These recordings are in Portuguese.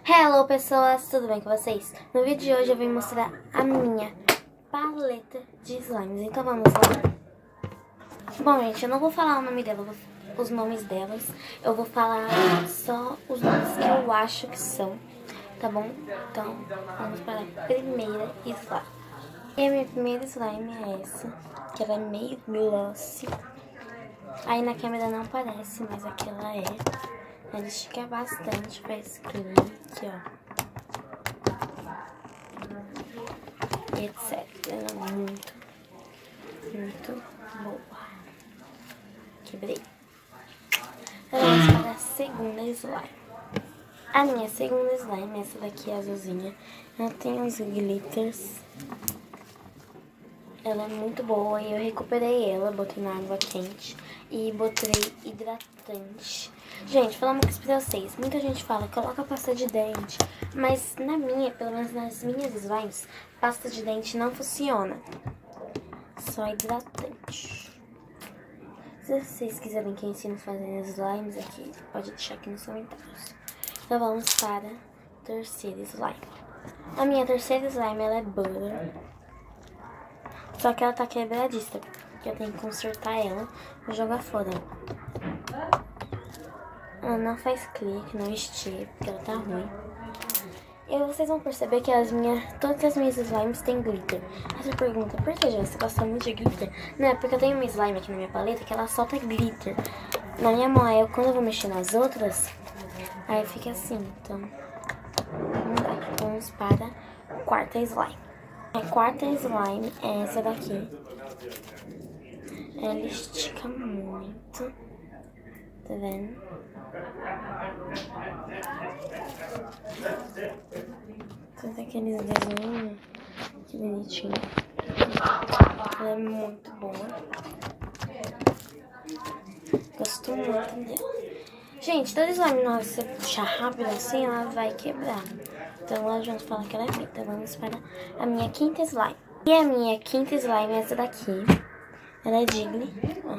Hello pessoas, tudo bem com vocês? No vídeo de hoje eu vim mostrar a minha paleta de slimes, então vamos lá. Bom gente, eu não vou falar o nome dela, os nomes delas, eu vou falar só os nomes que eu acho que são, tá bom? Então vamos para a primeira slime. E a minha primeira slime é essa, que ela é meio glossy. Aí na câmera não parece, mas aqui ela é. Ela estica bastante, faz clique, ó. E etc. Ela é muito boa. Quebrei. Vamos para a segunda slime. A minha segunda slime, essa daqui azulzinha, ela tem uns glitters. Ela é muito boa e eu recuperei ela, botei na água quente e botei hidratante. Gente, falando uma coisa pra vocês, muita gente fala, coloca pasta de dente, mas na minha, pelo menos nas minhas slimes, pasta de dente não funciona. Só hidratante. Se vocês quiserem que eu ensine a fazer slimes aqui, pode deixar aqui nos comentários. Então vamos para a terceira slime. A minha terceira slime, ela é butter. Só que ela tá quebradiça, porque eu tenho que consertar ela. Vou jogar fora. Ela não faz clique, não estica, porque ela tá ruim. E vocês vão perceber que todas as minhas slimes têm glitter. Aí você pergunta, por que você gosta muito de glitter? Não, é porque eu tenho uma slime aqui na minha paleta que ela solta glitter. Na minha mão, aí quando eu vou mexer nas outras, aí fica assim, então... Vamos para a quarta slime. A quarta slime é essa daqui. Ela estica muito. Tá vendo? Todos aqueles desenhos. Que bonitinho. Ela é muito boa. Gosto muito dela. Gente, toda slime nova, se você puxar rápido assim, ela vai quebrar. Então lá junto fala que ela é feita. Vamos para a minha quinta slime. E a minha quinta slime é essa daqui. Ela é Jiggly. Ó.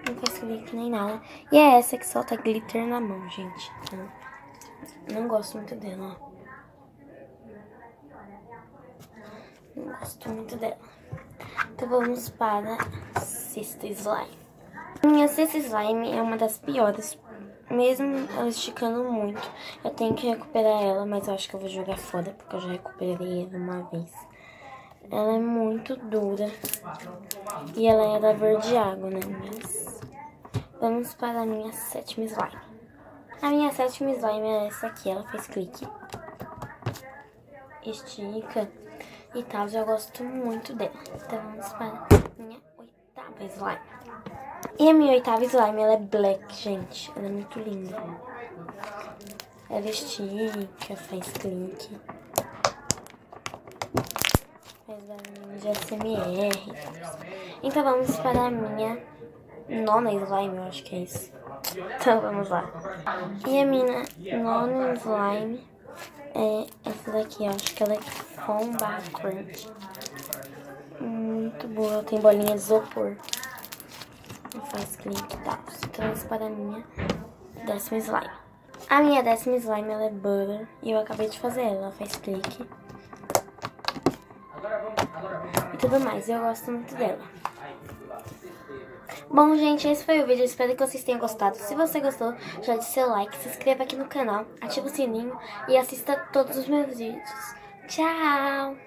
Não faz clique nem nada. E é essa que solta glitter na mão, gente. Então, não gosto muito dela, ó. Não gosto muito dela. Então vamos para a sexta slime. A minha sexta slime é uma das piores. Mesmo ela esticando muito, eu tenho que recuperar ela, mas eu acho que eu vou jogar fora, porque eu já recuperei ela uma vez. Ela é muito dura. E ela é da verde água, né? Mas vamos para a minha sétima slime. A minha sétima slime é essa aqui, ela faz clique. Estica e tal, eu gosto muito dela. Então vamos para a minha oitava slime. E a minha oitava slime, ela é black, gente. Ela é muito linda. Ela estica, faz clique. Faz barulho de ASMR. Então vamos para a minha nona slime, eu acho que é isso. Então vamos lá. E a minha nona slime é essa daqui, eu acho que ela é Foam Crunch. Muito boa, tem bolinha de isopor. Faz clique e tal. Então vamos para a minha décima slime. A minha décima slime, ela é butter. E eu acabei de fazer ela faz clique. E tudo mais, eu gosto muito dela. Bom, gente, esse foi o vídeo. Espero que vocês tenham gostado. Se você gostou, já deixe seu like, se inscreva aqui no canal, ative o sininho e assista todos os meus vídeos. Tchau!